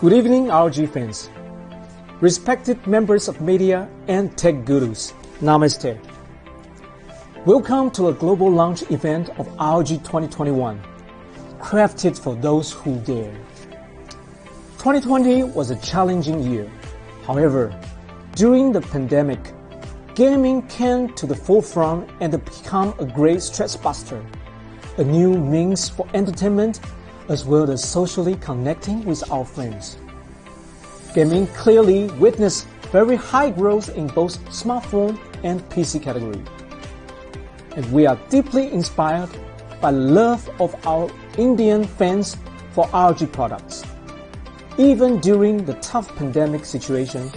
Good evening, ROG fans, respected members of media and tech gurus. Namaste. Welcome to a global launch event of ROG 2021, crafted for those who dare. 2020 was a challenging year. However, during the pandemic, gaming came to the forefront and became a great stress buster, a new means for entertainment as well as socially connecting with our friends. Gaming clearly witnessed very high growth in both smartphone and PC category. And we are deeply inspired by the love of our Indian fans for ROG products. Even during the tough pandemic situation,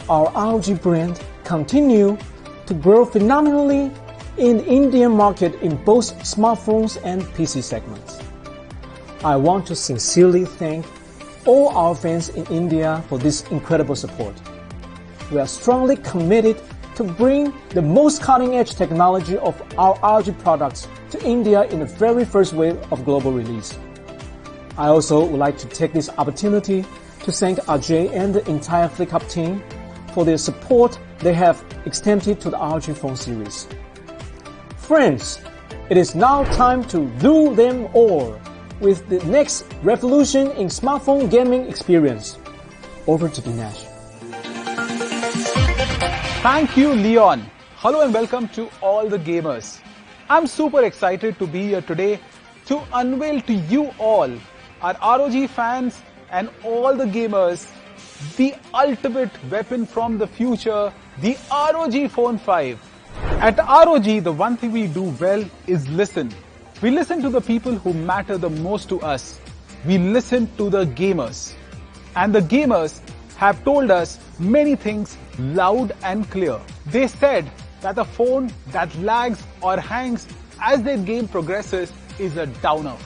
our ROG brand continued to grow phenomenally in the Indian market in both smartphones and PC segments. I want to sincerely thank all our fans in India for this incredible support. We are strongly committed to bring the most cutting-edge technology of our ROG products to India in the very first wave of global release. I also would like to take this opportunity to thank Ajay and the entire FlickUp team for their support they have extended to the ROG Phone series. Friends, it is now time to rule them all with the next revolution in smartphone gaming experience. Over to Dinesh. Thank you, Leon. Hello and welcome to all the gamers. I'm super excited to be here today to unveil to you all, our ROG fans and all the gamers, the ultimate weapon from the future, the ROG Phone 5. At ROG, the one thing we do well is listen. We listen to the people who matter the most to us. We listen to the gamers. And the gamers have told us many things loud and clear. They said that a phone that lags or hangs as their game progresses is a downer.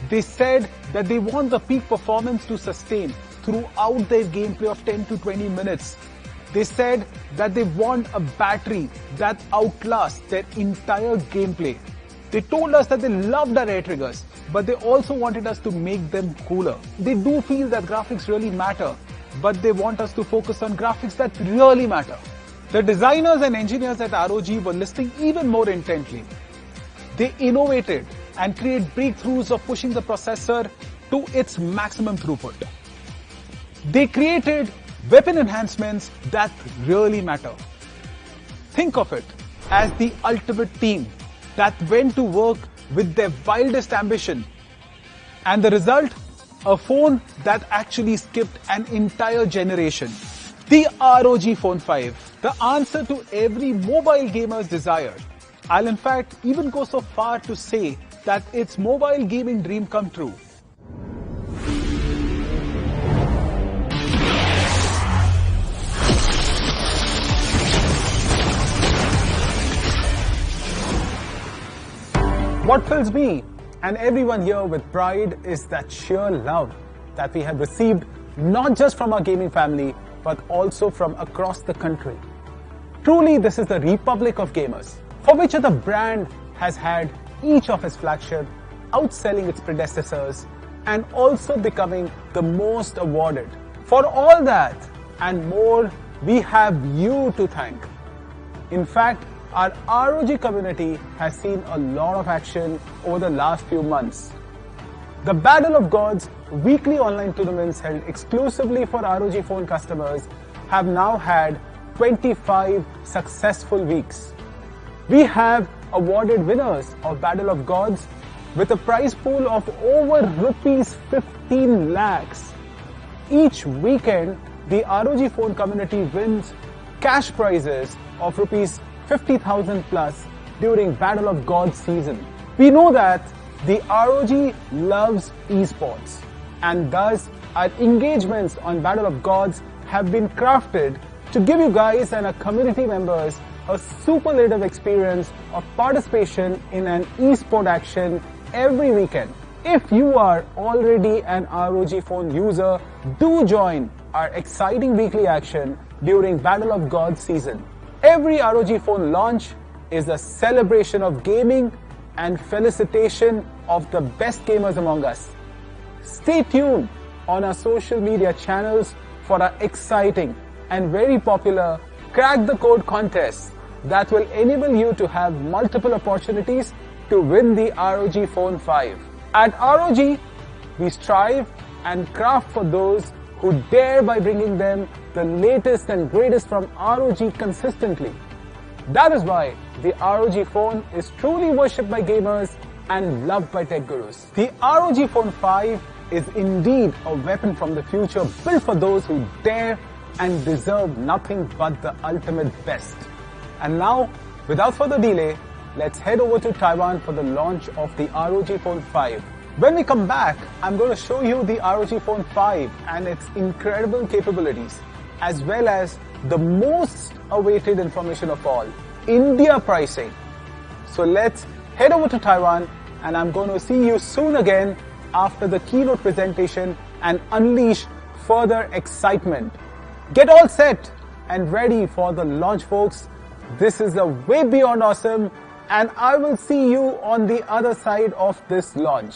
They said that they want the peak performance to sustain throughout their gameplay of 10 to 20 minutes. They said that they want a battery that outlasts their entire gameplay. They told us that they loved our air triggers, but they also wanted us to make them cooler. They do feel that graphics really matter, but they want us to focus on graphics that really matter. The designers and engineers at ROG were listening even more intently. They innovated and created breakthroughs of pushing the processor to its maximum throughput. They created weapon enhancements that really matter. Think of it as the ultimate team that went to work with their wildest ambition. And the result? A phone that actually skipped an entire generation. The ROG Phone 5, the answer to every mobile gamer's desire. I'll in fact even go so far to say that it's mobile gaming dream come true. What fills me and everyone here with pride is that sheer love that we have received not just from our gaming family but also from across the country. Truly, this is the Republic of Gamers, for which the brand has had each of its flagship outselling its predecessors and also becoming the most awarded. For all that and more, we have you to thank. In fact, our ROG community has seen a lot of action over the last few months. The Battle of Gods weekly online tournaments held exclusively for ROG Phone customers have now had 25 successful weeks. We have awarded winners of Battle of Gods with a prize pool of over rupees 15 lakhs. Each weekend, the ROG Phone community wins cash prizes of rupees 50,000 plus during Battle of Gods season. We know that the ROG loves esports, and thus our engagements on Battle of Gods have been crafted to give you guys and our community members a superlative experience of participation in an esport action every weekend. If you are already an ROG Phone user, do join our exciting weekly action during Battle of Gods season. Every ROG Phone launch is a celebration of gaming and felicitation of the best gamers among us. Stay tuned on our social media channels for our exciting and very popular Crack the Code contest that will enable you to have multiple opportunities to win the ROG Phone 5. At ROG, we strive and craft for those who dare by bringing them the latest and greatest from ROG consistently. That is why the ROG Phone is truly worshipped by gamers and loved by tech gurus. The ROG Phone 5 is indeed a weapon from the future built for those who dare and deserve nothing but the ultimate best. And now, without further delay, let's head over to Taiwan for the launch of the ROG Phone 5. When we come back, I'm going to show you the ROG Phone 5 and its incredible capabilities, as well as the most awaited information of all, India pricing. So let's head over to Taiwan, and I'm going to see you soon again after the keynote presentation and unleash further excitement. Get all set and ready for the launch, folks. This is a way beyond awesome, and I will see you on the other side of this launch.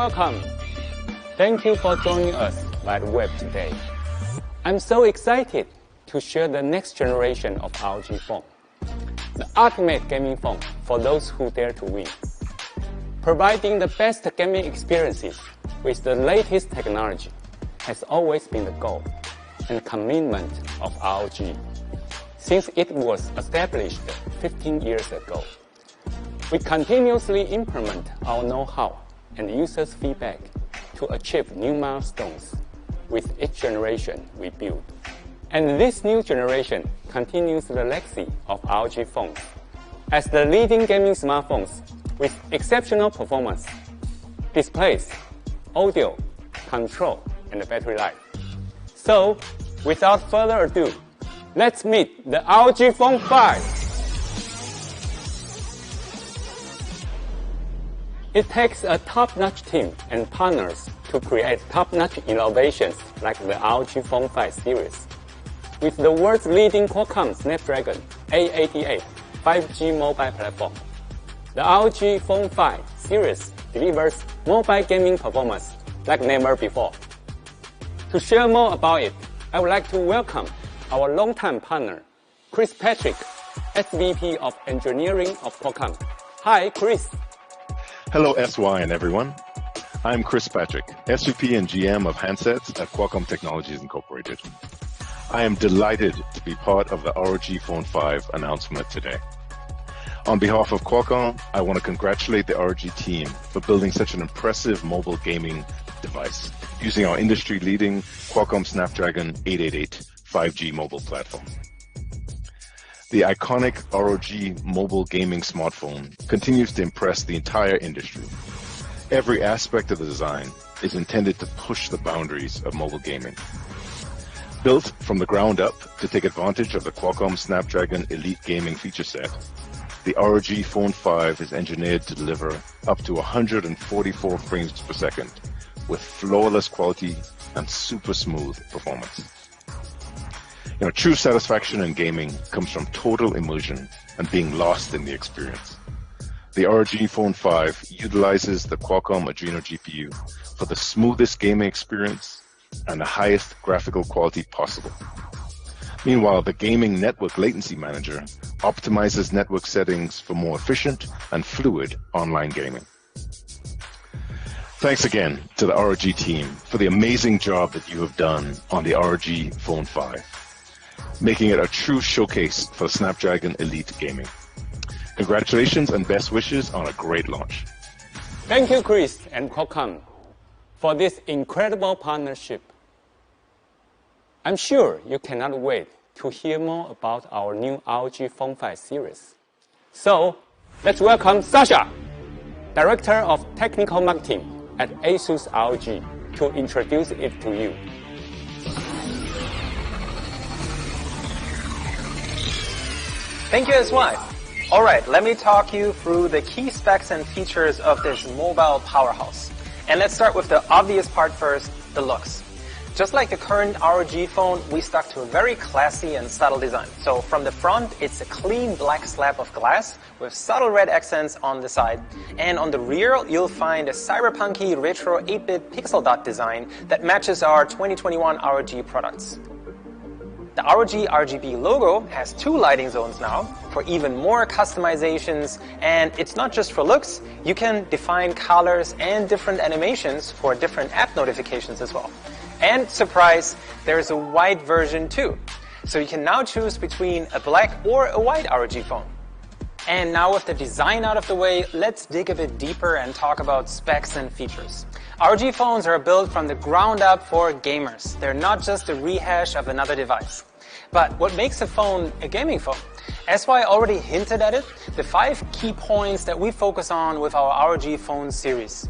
welcome. Thank you for joining us by the web today. I'm so excited to share the next generation of ROG Phone, the ultimate gaming phone for those who dare to win. Providing the best gaming experiences with the latest technology has always been the goal and commitment of ROG since it was established 15 years ago. We continuously implement our know-how and users' feedback to achieve new milestones with each generation we build. And this new generation continues the legacy of ROG phones as the leading gaming smartphones with exceptional performance, displays, audio, control, and battery life. So, without further ado, let's meet the ROG Phone 5. It takes a top-notch team and partners to create top-notch innovations like the ROG Phone 5 series. With the world's leading Qualcomm Snapdragon 888 5G mobile platform, the ROG Phone 5 series delivers mobile gaming performance like never before. To share more about it, I would like to welcome our longtime partner, Chris Patrick, SVP of Engineering of Qualcomm. Hi, Chris. Hello, SY and everyone. I'm Chris Patrick, SVP and GM of Handsets at Qualcomm Technologies Incorporated. I am delighted to be part of the ROG Phone 5 announcement today. On behalf of Qualcomm, I want to congratulate the ROG team for building such an impressive mobile gaming device using our industry-leading Qualcomm Snapdragon 888 5G mobile platform. The iconic ROG mobile gaming smartphone continues to impress the entire industry. Every aspect of the design is intended to push the boundaries of mobile gaming. Built from the ground up to take advantage of the Qualcomm Snapdragon Elite gaming feature set, the ROG Phone 5 is engineered to deliver up to 144 frames per second with flawless quality and super smooth performance. True satisfaction in gaming comes from total immersion and being lost in the experience. The ROG Phone 5 utilizes the Qualcomm Adreno GPU for the smoothest gaming experience and the highest graphical quality possible. Meanwhile, the Gaming Network Latency Manager optimizes network settings for more efficient and fluid online gaming. Thanks again to the ROG team for the amazing job that you have done on the ROG Phone 5, making it a true showcase for Snapdragon Elite gaming. Congratulations and best wishes on a great launch. Thank you, Chris and Qualcomm, for this incredible partnership. I'm sure you cannot wait to hear more about our new ROG Phone 5 series. So, let's welcome Sasha, Director of Technical Marketing at ASUS ROG, to introduce it to you. Thank you, SY. All right, let me talk you through the key specs and features of this mobile powerhouse. And let's start with the obvious part first, the looks. Just like the current ROG phone, we stuck to a very classy and subtle design. So from the front, it's a clean black slab of glass with subtle red accents on the side. And on the rear, you'll find a cyberpunky retro 8-bit pixel dot design that matches our 2021 ROG products. The ROG RGB logo has 2 lighting zones now for even more customizations, and it's not just for looks. You can define colors and different animations for different app notifications as well. And surprise, there's a white version too. So you can now choose between a black or a white ROG phone. And now with the design out of the way, let's dig a bit deeper and talk about specs and features. ROG phones are built from the ground up for gamers. They're not just a rehash of another device. But what makes a phone a gaming phone? SY already hinted at it, the 5 key points that we focus on with our ROG Phone series.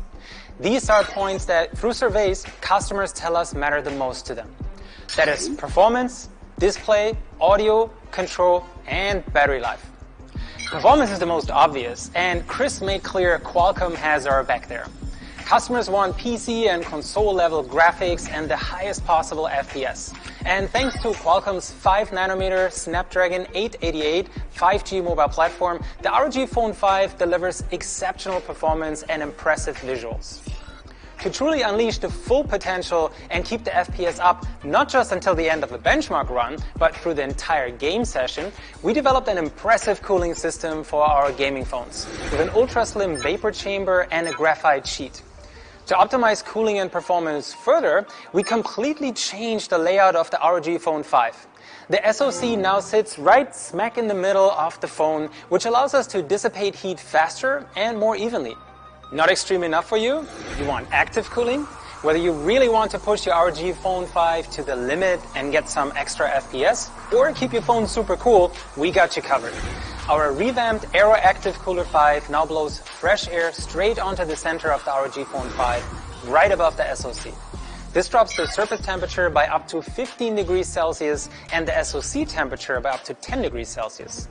These are points that, through surveys, customers tell us matter the most to them. That is performance, display, audio, control, and battery life. Performance is the most obvious, and Chris made clear Qualcomm has our back there. Customers want PC and console-level graphics and the highest possible FPS. And thanks to Qualcomm's 5nm Snapdragon 888 5G mobile platform, the ROG Phone 5 delivers exceptional performance and impressive visuals. to truly unleash the full potential and keep the FPS up not just until the end of the benchmark run, but through the entire game session, we developed an impressive cooling system for our gaming phones with an ultra-slim vapor chamber and a graphite sheet. To optimize cooling and performance further, we completely changed the layout of the ROG Phone 5. The SoC now sits right smack in the middle of the phone, which allows us to dissipate heat faster and more evenly. Not extreme enough for you? You want active cooling? Whether you really want to push your ROG Phone 5 to the limit and get some extra FPS, or keep your phone super cool, we got you covered. Our revamped Aeroactive Cooler 5 now blows fresh air straight onto the center of the ROG Phone 5, right above the SoC. This drops the surface temperature by up to 15 degrees Celsius and the SoC temperature by up to 10 degrees Celsius.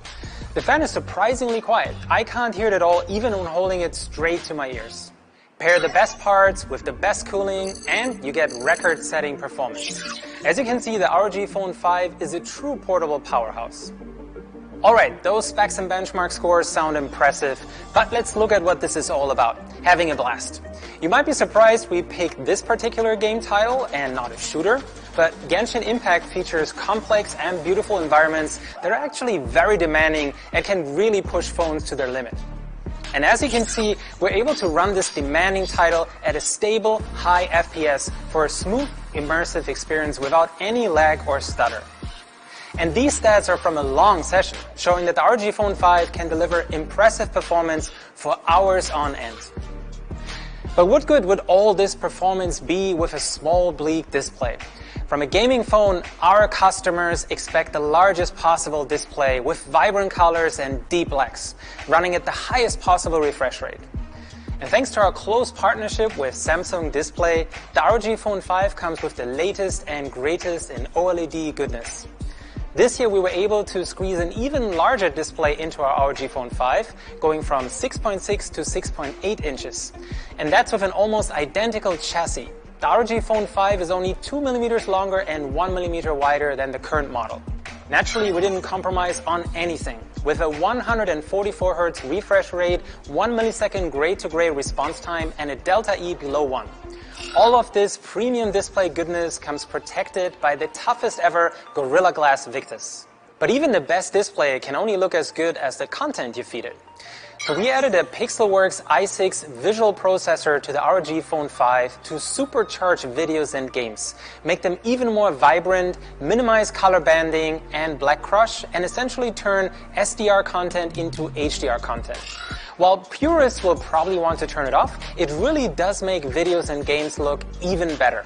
The fan is surprisingly quiet. I can't hear it at all, even when holding it straight to my ears. Pair the best parts with the best cooling and you get record-setting performance. As you can see, the ROG Phone 5 is a true portable powerhouse. Alright, those specs and benchmark scores sound impressive, but let's look at what this is all about. Having a blast. You might be surprised we picked this particular game title and not a shooter, but Genshin Impact features complex and beautiful environments that are actually very demanding and can really push phones to their limit. And as you can see, we're able to run this demanding title at a stable, high FPS for a smooth, immersive experience without any lag or stutter. And these stats are from a long session, showing that the ROG Phone 5 can deliver impressive performance for hours on end. But what good would all this performance be with a small, bleak display? From a gaming phone, our customers expect the largest possible display with vibrant colors and deep blacks, running at the highest possible refresh rate. And thanks to our close partnership with Samsung Display, the ROG Phone 5 comes with the latest and greatest in OLED goodness. This year we were able to squeeze an even larger display into our ROG Phone 5, going from 6.6 to 6.8 inches. And that's with an almost identical chassis. The ROG Phone 5 is only 2 millimeters longer and 1 millimeter wider than the current model. Naturally, we didn't compromise on anything. With a 144 Hz refresh rate, 1 millisecond gray-to-gray response time, and a delta E below 1. All of this premium display goodness comes protected by the toughest ever Gorilla Glass Victus. But even the best display can only look as good as the content you feed it. So we added a Pixelworks i6 visual processor to the ROG Phone 5 to supercharge videos and games, make them even more vibrant, minimize color banding and black crush, and essentially turn SDR content into HDR content. While purists will probably want to turn it off, it really does make videos and games look even better.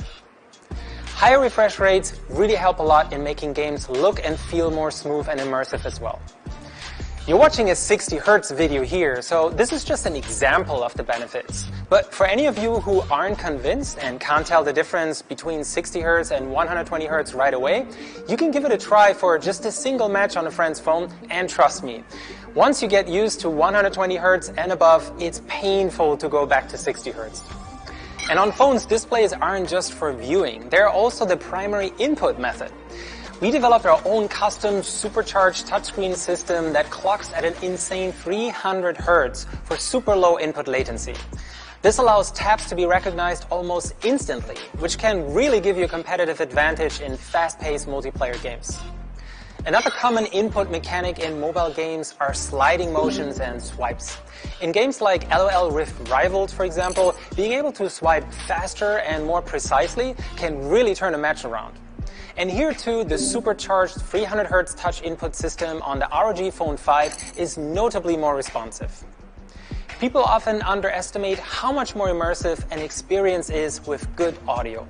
Higher refresh rates really help a lot in making games look and feel more smooth and immersive as well. You're watching a 60 Hz video here, so this is just an example of the benefits. But for any of you who aren't convinced and can't tell the difference between 60 Hz and 120 Hz right away, you can give it a try for just a single match on a friend's phone, and trust me, once you get used to 120 Hz and above, it's painful to go back to 60 Hz. And on phones, displays aren't just for viewing, they're also the primary input method. We developed our own custom supercharged touchscreen system that clocks at an insane 300 Hz for super low input latency. This allows taps to be recognized almost instantly, which can really give you a competitive advantage in fast-paced multiplayer games. Another common input mechanic in mobile games are sliding motions and swipes. In games like LOL Rift Rivals, for example, being able to swipe faster and more precisely can really turn a match around. And here too, the supercharged 300 Hz touch input system on the ROG Phone 5 is notably more responsive. People often underestimate how much more immersive an experience is with good audio.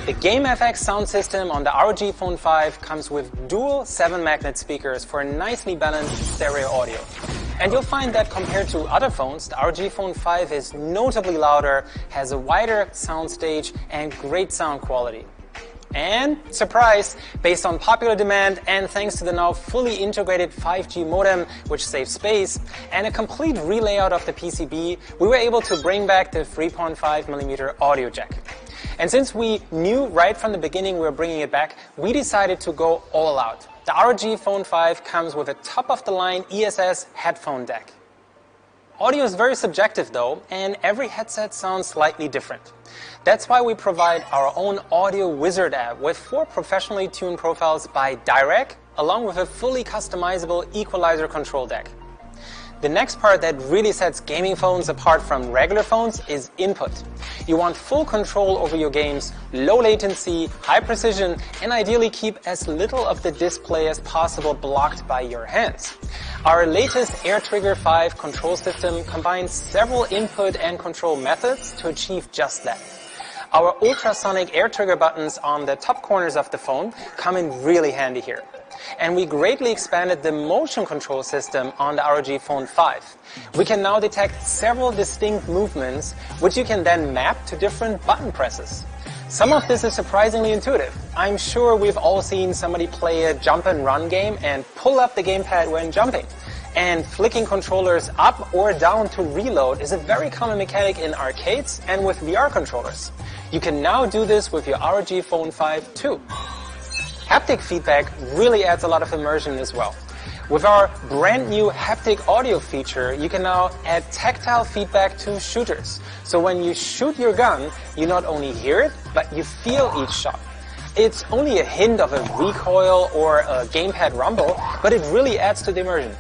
The GameFX sound system on the ROG Phone 5 comes with dual 7-magnet speakers for nicely balanced stereo audio. And you'll find that compared to other phones, the ROG Phone 5 is notably louder, has a wider soundstage, and great sound quality. And, surprise, based on popular demand and thanks to the now fully integrated 5G modem, which saves space, and a complete relayout of the PCB, we were able to bring back the 3.5mm audio jack. And since we knew right from the beginning we were bringing it back, we decided to go all out. The ROG Phone 5 comes with a top-of-the-line ESS headphone deck. Audio is very subjective though, and every headset sounds slightly different. That's why we provide our own Audio Wizard app with 4 professionally tuned profiles by Direct, along with a fully customizable equalizer control deck. The next part that really sets gaming phones apart from regular phones is input. You want full control over your games, low latency, high precision, and ideally keep as little of the display as possible blocked by your hands. Our latest AirTrigger 5 control system combines several input and control methods to achieve just that. Our ultrasonic AirTrigger buttons on the top corners of the phone come in really handy here. And we greatly expanded the motion control system on the ROG Phone 5. We can now detect several distinct movements, which you can then map to different button presses. Some of this is surprisingly intuitive. I'm sure we've all seen somebody play a jump and run game and pull up the gamepad when jumping. And flicking controllers up or down to reload is a very common mechanic in arcades and with VR controllers. You can now do this with your ROG Phone 5 too. Haptic feedback really adds a lot of immersion as well. With our brand new haptic audio feature, you can now add tactile feedback to shooters. So when you shoot your gun, you not only hear it, but you feel each shot. It's only a hint of a recoil or a gamepad rumble, but it really adds to the immersion.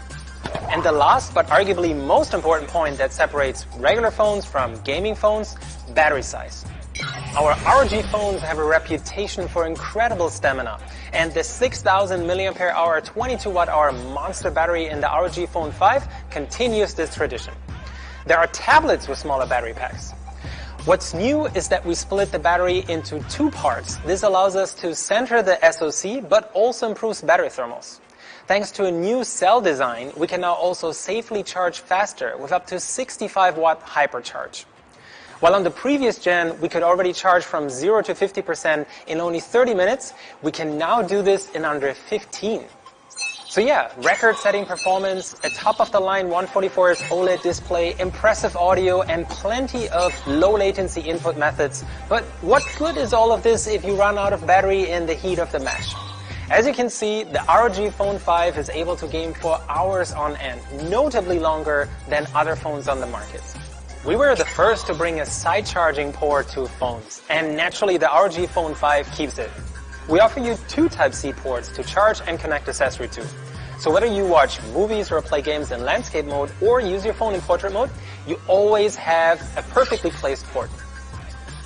And the last but arguably most important point that separates regular phones from gaming phones, battery size. Our ROG phones have a reputation for incredible stamina, and the 6,000 mAh 22 Wh monster battery in the ROG Phone 5 continues this tradition. There are tablets with smaller battery packs. What's new is that we split the battery into 2 parts. This allows us to center the SoC, but also improves battery thermals. Thanks to a new cell design, we can now also safely charge faster with up to 65 watt hypercharge. While on the previous gen, we could already charge from 0 to 50% in only 30 minutes, we can now do this in under 15. So yeah, record-setting performance, a top-of-the-line 144Hz OLED display, impressive audio, and plenty of low-latency input methods. But what good is all of this if you run out of battery in the heat of the match? As you can see, the ROG Phone 5 is able to game for hours on end, notably longer than other phones on the market. We were the first to bring a side charging port to phones, and naturally the ROG Phone 5 keeps it. We offer you 2 Type-C ports to charge and connect Accessory to. So whether you watch movies or play games in landscape mode or use your phone in portrait mode, you always have a perfectly placed port.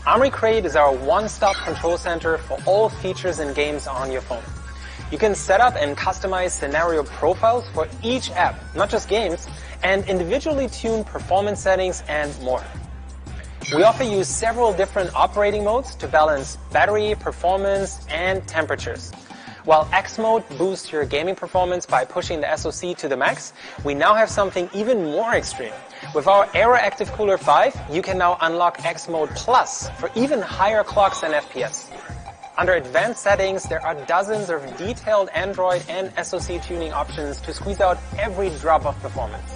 Armoury Crate is our one-stop control center for all features and games on your phone. You can set up and customize scenario profiles for each app, not just games, and individually tune performance settings and more. We offer you several different operating modes to balance battery, performance, and temperatures. While X mode boosts your gaming performance by pushing the SoC to the max, we now have something even more extreme. With our Aeroactive Cooler 5, you can now unlock X mode Plus for even higher clocks and FPS. Under advanced settings, there are dozens of detailed Android and SoC tuning options to squeeze out every drop of performance.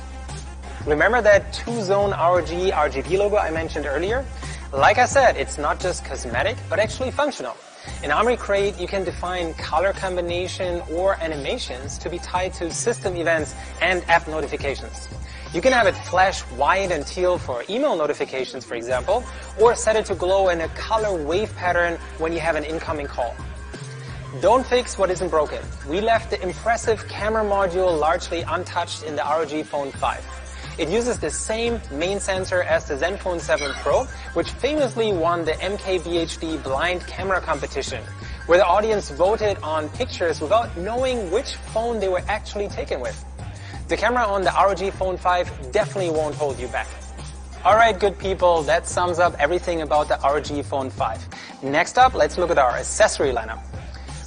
Remember that 2-zone ROG RGB logo I mentioned earlier? Like I said, it's not just cosmetic, but actually functional. In Armoury Crate, you can define color combination or animations to be tied to system events and app notifications. You can have it flash white and teal for email notifications, for example, or set it to glow in a color wave pattern when you have an incoming call. Don't fix what isn't broken. We left the impressive camera module largely untouched in the ROG Phone 5. It uses the same main sensor as the Zenfone 7 Pro, which famously won the MKBHD blind camera competition, where the audience voted on pictures without knowing which phone they were actually taken with. The camera on the ROG Phone 5 definitely won't hold you back. Alright, good people, that sums up everything about the ROG Phone 5. Next up, let's look at our accessory lineup.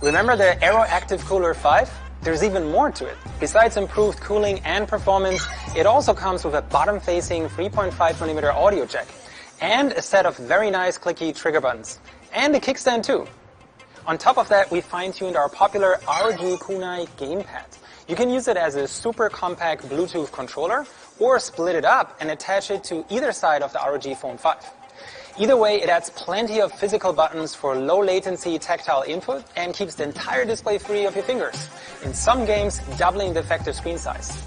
Remember the Aeroactive Cooler 5? There's even more to it. Besides improved cooling and performance, it also comes with a bottom-facing 3.5mm audio jack, and a set of very nice clicky trigger buttons, and a kickstand too. On top of that, we fine-tuned our popular ROG Kunai gamepad. You can use it as a super compact Bluetooth controller, or split it up and attach it to either side of the ROG Phone 5. Either way, it adds plenty of physical buttons for low latency tactile input and keeps the entire display free of your fingers, in some games doubling the effective screen size.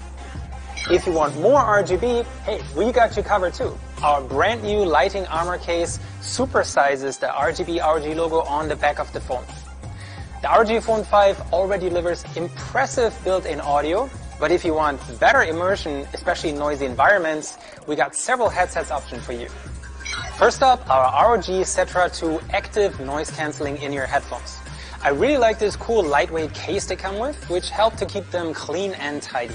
If you want more RGB, hey, we got you covered too. Our brand new lighting armor case supersizes the RGB ROG logo on the back of the phone. The ROG Phone 5 already delivers impressive built-in audio, but if you want better immersion, especially in noisy environments, we got several headsets options for you. First up, our ROG Cetra 2 active noise cancelling in-ear headphones. I really like this cool lightweight case they come with, which help to keep them clean and tidy.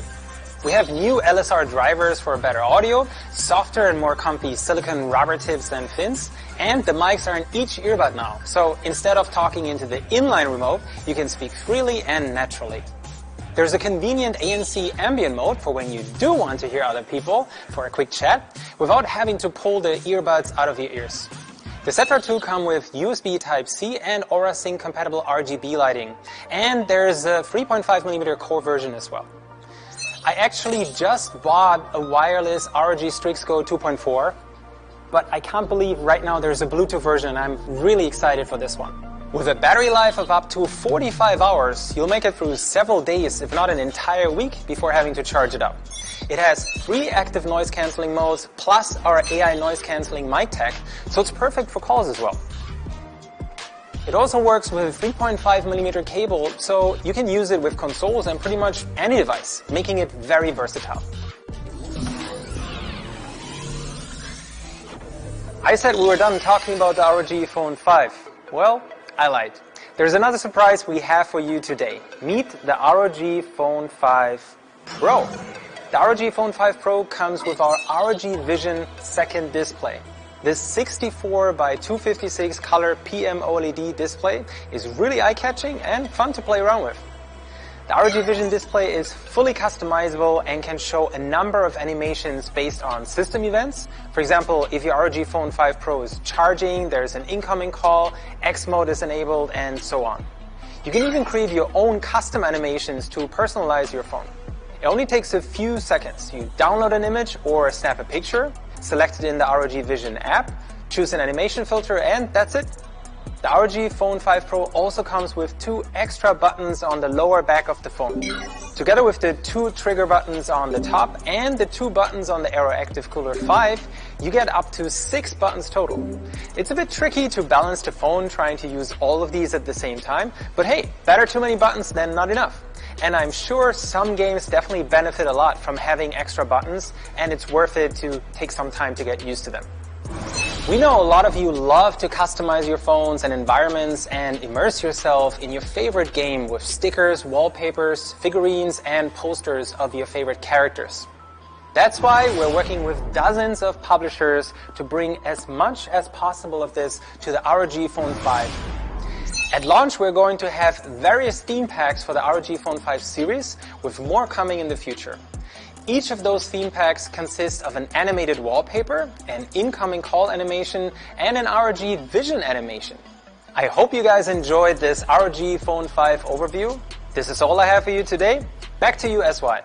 We have new LSR drivers for better audio, softer and more comfy silicone rubber tips than fins, and the mics are in each earbud now. So instead of talking into the inline remote, you can speak freely and naturally. There's a convenient ANC ambient mode for when you do want to hear other people for a quick chat without having to pull the earbuds out of your ears. The Cetra 2 come with USB Type-C and AuraSync compatible RGB lighting, and there's a 3.5mm core version as well. I actually just bought a wireless ROG Strix Go 2.4, but I can't believe right now there's a Bluetooth version, and I'm really excited for this one. With a battery life of up to 45 hours, you'll make it through several days, if not an entire week, before having to charge it up. It has 3 active noise cancelling modes, plus our AI noise cancelling mic tech, so it's perfect for calls as well. It also works with a 3.5mm cable, so you can use it with consoles and pretty much any device, making it very versatile. I said we were done talking about the ROG Phone 5. Well, I lied. There's another surprise we have for you today. Meet the ROG Phone 5 Pro. The ROG Phone 5 Pro comes with our ROG Vision second display. This 64 by 256 color PM OLED display is really eye-catching and fun to play around with. The ROG Vision display is fully customizable and can show a number of animations based on system events. For example, if your ROG Phone 5 Pro is charging, there's an incoming call, X mode is enabled, and so on. You can even create your own custom animations to personalize your phone. It only takes a few seconds. You download an image or snap a picture, select it in the ROG Vision app, choose an animation filter, and that's it. The ROG Phone 5 Pro also comes with 2 extra buttons on the lower back of the phone. Together with the 2 trigger buttons on the top and the 2 buttons on the Aeroactive Cooler 5, you get up to 6 buttons total. It's a bit tricky to balance the phone trying to use all of these at the same time, but hey, better too many buttons than not enough. And I'm sure some games definitely benefit a lot from having extra buttons, and it's worth it to take some time to get used to them. We know a lot of you love to customize your phones and environments and immerse yourself in your favorite game with stickers, wallpapers, figurines, and posters of your favorite characters. That's why we're working with dozens of publishers to bring as much as possible of this to the ROG Phone 5. At launch, we're going to have various theme packs for the ROG Phone 5 series, with more coming in the future. Each of those theme packs consists of an animated wallpaper, an incoming call animation, and an ROG Vision animation. I hope you guys enjoyed this ROG Phone 5 overview. This is all I have for you today. Back to you, SY.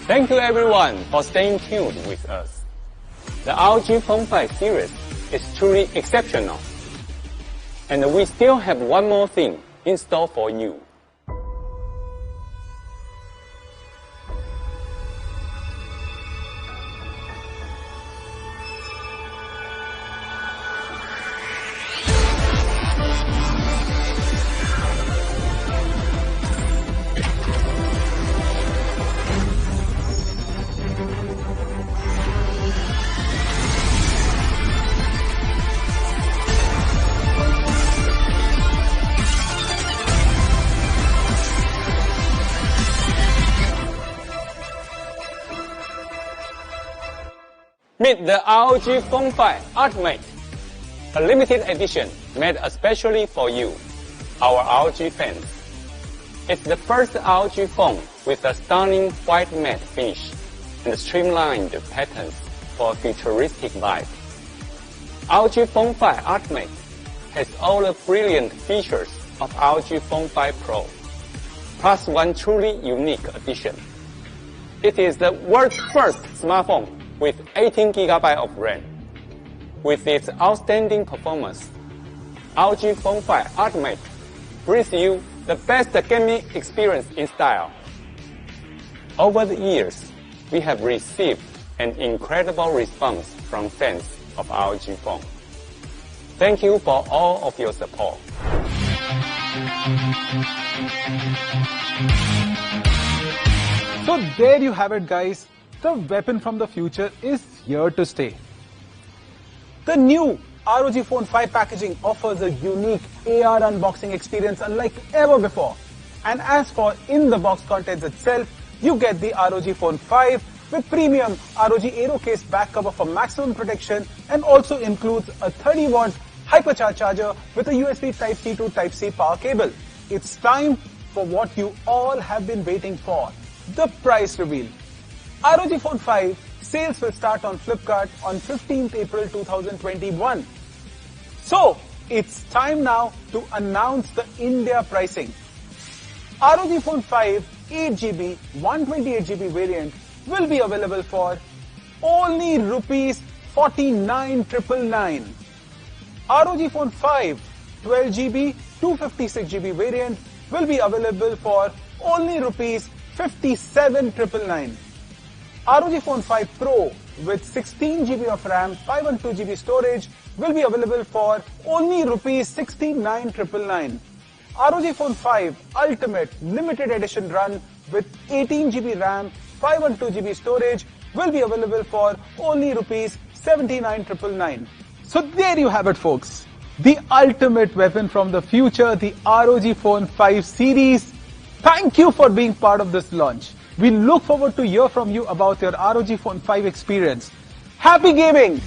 Thank you everyone for staying tuned with us. The ROG Phone 5 series is truly exceptional. And we still have one more thing in store for you. Meet the ROG Phone 5 Ultimate, a limited edition made especially for you, our ROG fans. It's the first ROG phone with a stunning white matte finish and streamlined patterns for a futuristic vibe. ROG Phone 5 Ultimate has all the brilliant features of ROG Phone 5 Pro, plus one truly unique addition. It is the world's first smartphone with 18 GB of RAM. With its outstanding performance, ROG Phone 5 Ultimate brings you the best gaming experience in style. Over the years, we have received an incredible response from fans of ROG Phone. Thank you for all of your support. So there you have it, guys. The weapon from the future is here to stay. The new ROG Phone 5 packaging offers a unique AR unboxing experience unlike ever before. And as for in-the-box contents itself, you get the ROG Phone 5 with premium ROG Aero case back cover for maximum protection and also includes a 30-watt hypercharge charger with a USB Type-C to Type-C power cable. It's time for what you all have been waiting for, the price reveal. ROG Phone 5 sales will start on Flipkart on 15th April 2021. So, it's time now to announce the India pricing. ROG Phone 5 8GB, 128GB variant will be available for only Rs 49,999. ROG Phone 5 12GB, 256GB variant will be available for only Rs 57,999. ROG Phone 5 Pro with 16GB of RAM, 512GB storage will be available for only Rs 69,999. ROG Phone 5 Ultimate Limited Edition Run with 18GB RAM, 512GB storage will be available for only Rs 79,999. So there you have it, folks. The ultimate weapon from the future, the ROG Phone 5 series. Thank you for being part of this launch. We look forward to hear from you about your ROG Phone 5 experience. Happy gaming!